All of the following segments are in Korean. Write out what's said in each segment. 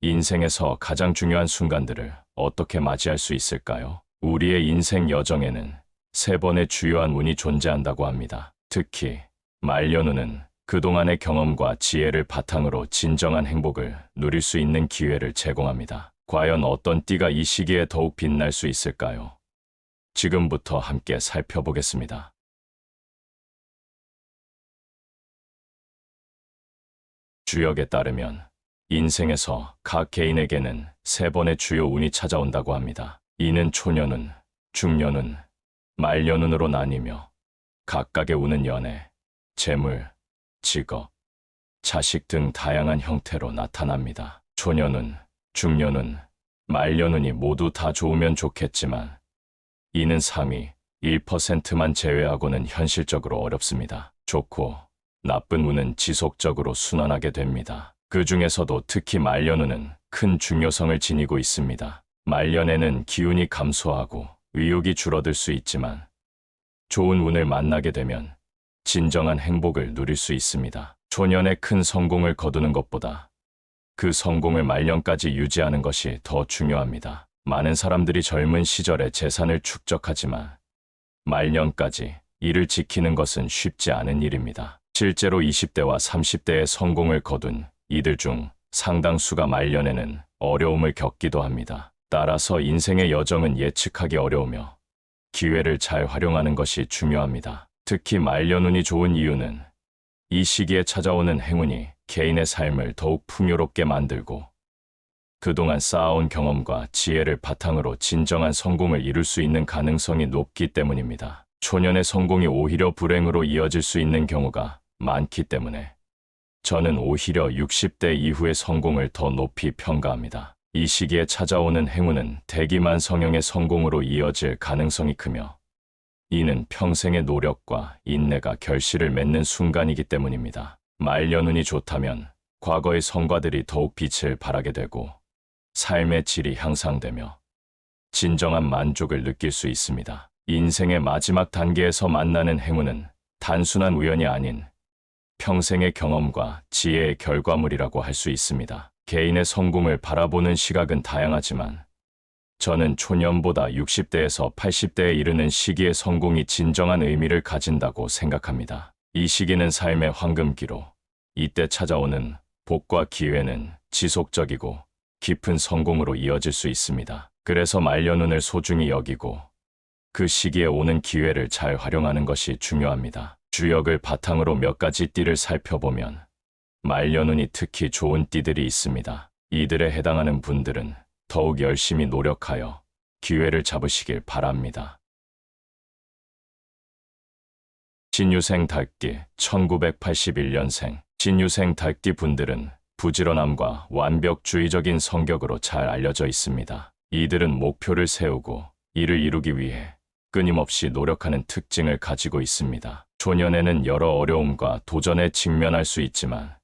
인생에서 가장 중요한 순간들을 어떻게 맞이할 수 있을까요? 우리의 인생 여정에는 세 번의 주요한 운이 존재한다고 합니다. 특히 말년운은 그동안의 경험과 지혜를 바탕으로 진정한 행복을 누릴 수 있는 기회를 제공합니다. 과연 어떤 띠가 이 시기에 더욱 빛날 수 있을까요? 지금부터 함께 살펴보겠습니다. 주역에 따르면 인생에서 각 개인에게는 세 번의 주요 운이 찾아온다고 합니다. 이는 초년운, 중년운, 말년운으로 나뉘며 각각의 운은 연애, 재물, 직업, 자식 등 다양한 형태로 나타납니다. 초년운, 중년운, 말년운이 모두 다 좋으면 좋겠지만 이는 상위 1%만 제외하고는 현실적으로 어렵습니다. 좋고 나쁜 운은 지속적으로 순환하게 됩니다. 그 중에서도 특히 말년운은 큰 중요성을 지니고 있습니다. 말년에는 기운이 감소하고 의욕이 줄어들 수 있지만 좋은 운을 만나게 되면 진정한 행복을 누릴 수 있습니다. 초년에 큰 성공을 거두는 것보다 그 성공을 말년까지 유지하는 것이 더 중요합니다. 많은 사람들이 젊은 시절에 재산을 축적하지만 말년까지 이를 지키는 것은 쉽지 않은 일입니다. 실제로 20대와 30대의 성공을 거둔 이들 중 상당수가 말년에는 어려움을 겪기도 합니다. 따라서 인생의 여정은 예측하기 어려우며 기회를 잘 활용하는 것이 중요합니다. 특히 말년운이 좋은 이유는 이 시기에 찾아오는 행운이 개인의 삶을 더욱 풍요롭게 만들고 그동안 쌓아온 경험과 지혜를 바탕으로 진정한 성공을 이룰 수 있는 가능성이 높기 때문입니다. 초년의 성공이 오히려 불행으로 이어질 수 있는 경우가 많기 때문에 저는 오히려 60대 이후의 성공을 더 높이 평가합니다. 이 시기에 찾아오는 행운은 대기만 성형의 성공으로 이어질 가능성이 크며 이는 평생의 노력과 인내가 결실을 맺는 순간이기 때문입니다. 말년운이 좋다면 과거의 성과들이 더욱 빛을 발하게 되고 삶의 질이 향상되며 진정한 만족을 느낄 수 있습니다. 인생의 마지막 단계에서 만나는 행운은 단순한 우연이 아닌 평생의 경험과 지혜의 결과물이라고 할 수 있습니다. 개인의 성공을 바라보는 시각은 다양하지만 저는 초년보다 60대에서 80대에 이르는 시기의 성공이 진정한 의미를 가진다고 생각합니다. 이 시기는 삶의 황금기로 이때 찾아오는 복과 기회는 지속적이고 깊은 성공으로 이어질 수 있습니다. 그래서 말년운을 소중히 여기고 그 시기에 오는 기회를 잘 활용하는 것이 중요합니다. 주역을 바탕으로 몇 가지 띠를 살펴보면 말년운이 특히 좋은 띠들이 있습니다. 이들에 해당하는 분들은 더욱 열심히 노력하여 기회를 잡으시길 바랍니다. 신유생 닭띠 1981년생 신유생 닭띠 분들은 부지런함과 완벽주의적인 성격으로 잘 알려져 있습니다. 이들은 목표를 세우고 이를 이루기 위해 끊임없이 노력하는 특징을 가지고 있습니다. 초년에는 여러 어려움과 도전에 직면할 수 있지만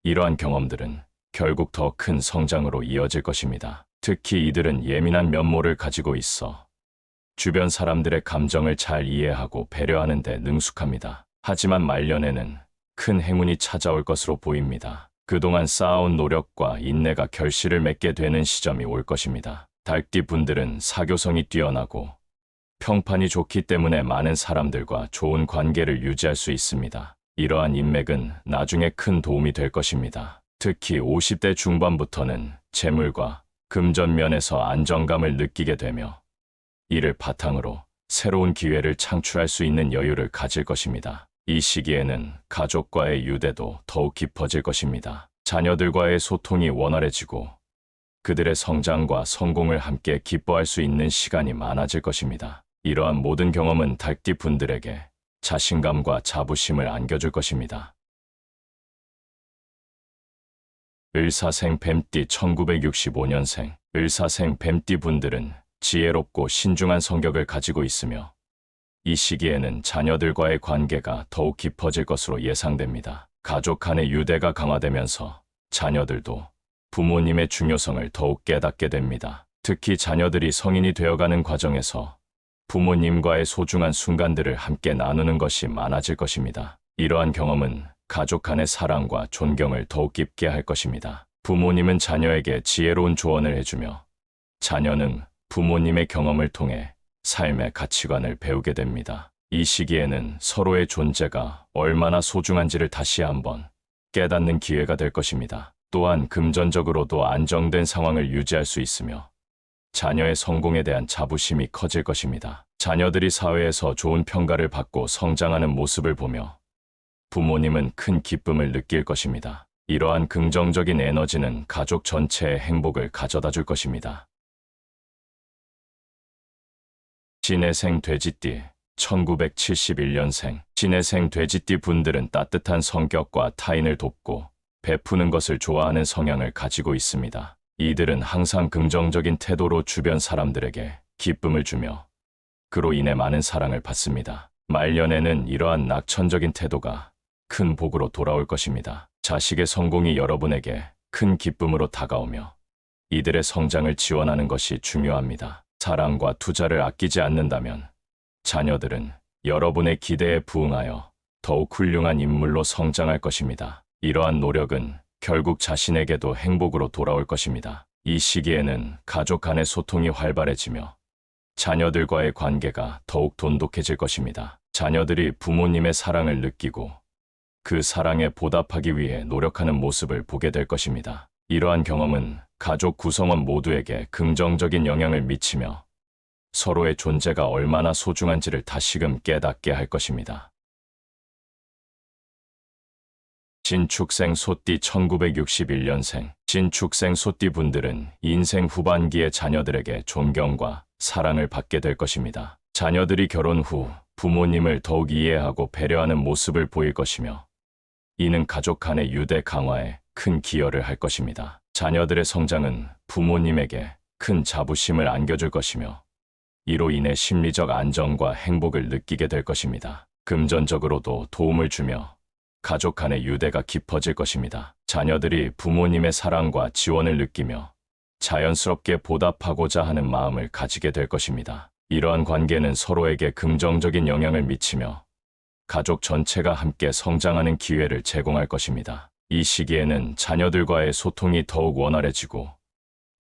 이러한 경험들은 결국 더 큰 성장으로 이어질 것입니다. 특히 이들은 예민한 면모를 가지고 있어 주변 사람들의 감정을 잘 이해하고 배려하는 데 능숙합니다. 하지만 말년에는 큰 행운이 찾아올 것으로 보입니다. 그동안 쌓아온 노력과 인내가 결실을 맺게 되는 시점이 올 것입니다. 닭띠 분들은 사교성이 뛰어나고 평판이 좋기 때문에 많은 사람들과 좋은 관계를 유지할 수 있습니다. 이러한 인맥은 나중에 큰 도움이 될 것입니다. 특히 50대 중반부터는 재물과 금전 면에서 안정감을 느끼게 되며 이를 바탕으로 새로운 기회를 창출할 수 있는 여유를 가질 것입니다. 이 시기에는 가족과의 유대도 더욱 깊어질 것입니다. 자녀들과의 소통이 원활해지고 그들의 성장과 성공을 함께 기뻐할 수 있는 시간이 많아질 것입니다. 이러한 모든 경험은 닭띠 분들에게 자신감과 자부심을 안겨줄 것입니다. 을사생 뱀띠 1965년생 을사생 뱀띠 분들은 지혜롭고 신중한 성격을 가지고 있으며 이 시기에는 자녀들과의 관계가 더욱 깊어질 것으로 예상됩니다. 가족 간의 유대가 강화되면서 자녀들도 부모님의 중요성을 더욱 깨닫게 됩니다. 특히 자녀들이 성인이 되어가는 과정에서 부모님과의 소중한 순간들을 함께 나누는 것이 많아질 것입니다. 이러한 경험은 가족 간의 사랑과 존경을 더욱 깊게 할 것입니다. 부모님은 자녀에게 지혜로운 조언을 해주며 자녀는 부모님의 경험을 통해 삶의 가치관을 배우게 됩니다. 이 시기에는 서로의 존재가 얼마나 소중한지를 다시 한번 깨닫는 기회가 될 것입니다. 또한 금전적으로도 안정된 상황을 유지할 수 있으며 자녀의 성공에 대한 자부심이 커질 것입니다. 자녀들이 사회에서 좋은 평가를 받고 성장하는 모습을 보며 부모님은 큰 기쁨을 느낄 것입니다. 이러한 긍정적인 에너지는 가족 전체의 행복을 가져다 줄 것입니다. 신해생 돼지띠 1971년생 신해생 돼지띠 분들은 따뜻한 성격과 타인을 돕고 베푸는 것을 좋아하는 성향을 가지고 있습니다. 이들은 항상 긍정적인 태도로 주변 사람들에게 기쁨을 주며 그로 인해 많은 사랑을 받습니다. 말년에는 이러한 낙천적인 태도가 큰 복으로 돌아올 것입니다. 자식의 성공이 여러분에게 큰 기쁨으로 다가오며 이들의 성장을 지원하는 것이 중요합니다. 사랑과 투자를 아끼지 않는다면 자녀들은 여러분의 기대에 부응하여 더욱 훌륭한 인물로 성장할 것입니다. 이러한 노력은 결국 자신에게도 행복으로 돌아올 것입니다. 이 시기에는 가족 간의 소통이 활발해지며 자녀들과의 관계가 더욱 돈독해질 것입니다. 자녀들이 부모님의 사랑을 느끼고 그 사랑에 보답하기 위해 노력하는 모습을 보게 될 것입니다. 이러한 경험은 가족 구성원 모두에게 긍정적인 영향을 미치며 서로의 존재가 얼마나 소중한지를 다시금 깨닫게 할 것입니다. 신축생 소띠 1961년생 신축생 소띠 분들은 인생 후반기에 자녀들에게 존경과 사랑을 받게 될 것입니다. 자녀들이 결혼 후 부모님을 더욱 이해하고 배려하는 모습을 보일 것이며 이는 가족 간의 유대 강화에 큰 기여를 할 것입니다. 자녀들의 성장은 부모님에게 큰 자부심을 안겨줄 것이며 이로 인해 심리적 안정과 행복을 느끼게 될 것입니다. 금전적으로도 도움을 주며 가족 간의 유대가 깊어질 것입니다. 자녀들이 부모님의 사랑과 지원을 느끼며 자연스럽게 보답하고자 하는 마음을 가지게 될 것입니다. 이러한 관계는 서로에게 긍정적인 영향을 미치며 가족 전체가 함께 성장하는 기회를 제공할 것입니다. 이 시기에는 자녀들과의 소통이 더욱 원활해지고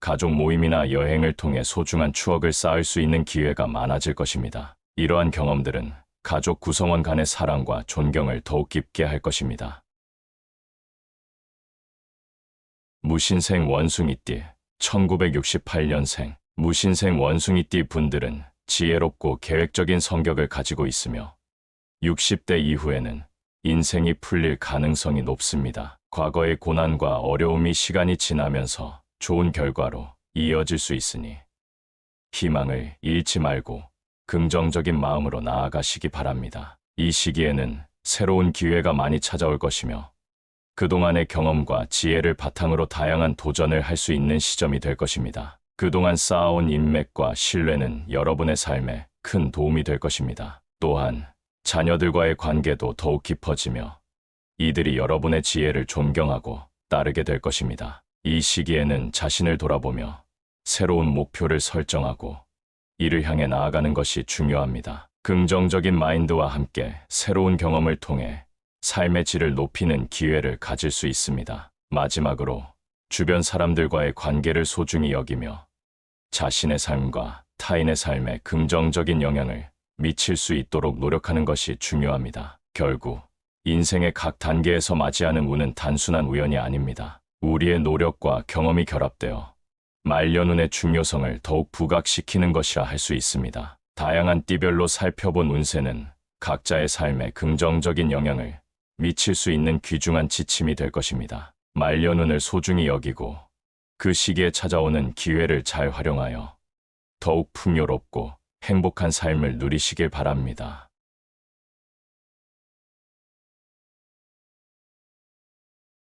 가족 모임이나 여행을 통해 소중한 추억을 쌓을 수 있는 기회가 많아질 것입니다. 이러한 경험들은 가족 구성원 간의 사랑과 존경을 더욱 깊게 할 것입니다. 무신생 원숭이띠 1968년생 무신생 원숭이띠 분들은 지혜롭고 계획적인 성격을 가지고 있으며 60대 이후에는 인생이 풀릴 가능성이 높습니다. 과거의 고난과 어려움이 시간이 지나면서 좋은 결과로 이어질 수 있으니 희망을 잃지 말고 긍정적인 마음으로 나아가시기 바랍니다. 이 시기에는 새로운 기회가 많이 찾아올 것이며 그동안의 경험과 지혜를 바탕으로 다양한 도전을 할 수 있는 시점이 될 것입니다. 그동안 쌓아온 인맥과 신뢰는 여러분의 삶에 큰 도움이 될 것입니다. 또한 자녀들과의 관계도 더욱 깊어지며 이들이 여러분의 지혜를 존경하고 따르게 될 것입니다. 이 시기에는 자신을 돌아보며 새로운 목표를 설정하고 이를 향해 나아가는 것이 중요합니다. 긍정적인 마인드와 함께 새로운 경험을 통해 삶의 질을 높이는 기회를 가질 수 있습니다. 마지막으로 주변 사람들과의 관계를 소중히 여기며 자신의 삶과 타인의 삶에 긍정적인 영향을 미칠 수 있도록 노력하는 것이 중요합니다. 결국 인생의 각 단계에서 맞이하는 운은 단순한 우연이 아닙니다. 우리의 노력과 경험이 결합되어 말년운의 중요성을 더욱 부각시키는 것이라 할 수 있습니다. 다양한 띠별로 살펴본 운세는 각자의 삶에 긍정적인 영향을 미칠 수 있는 귀중한 지침이 될 것입니다. 말년운을 소중히 여기고 그 시기에 찾아오는 기회를 잘 활용하여 더욱 풍요롭고 행복한 삶을 누리시길 바랍니다.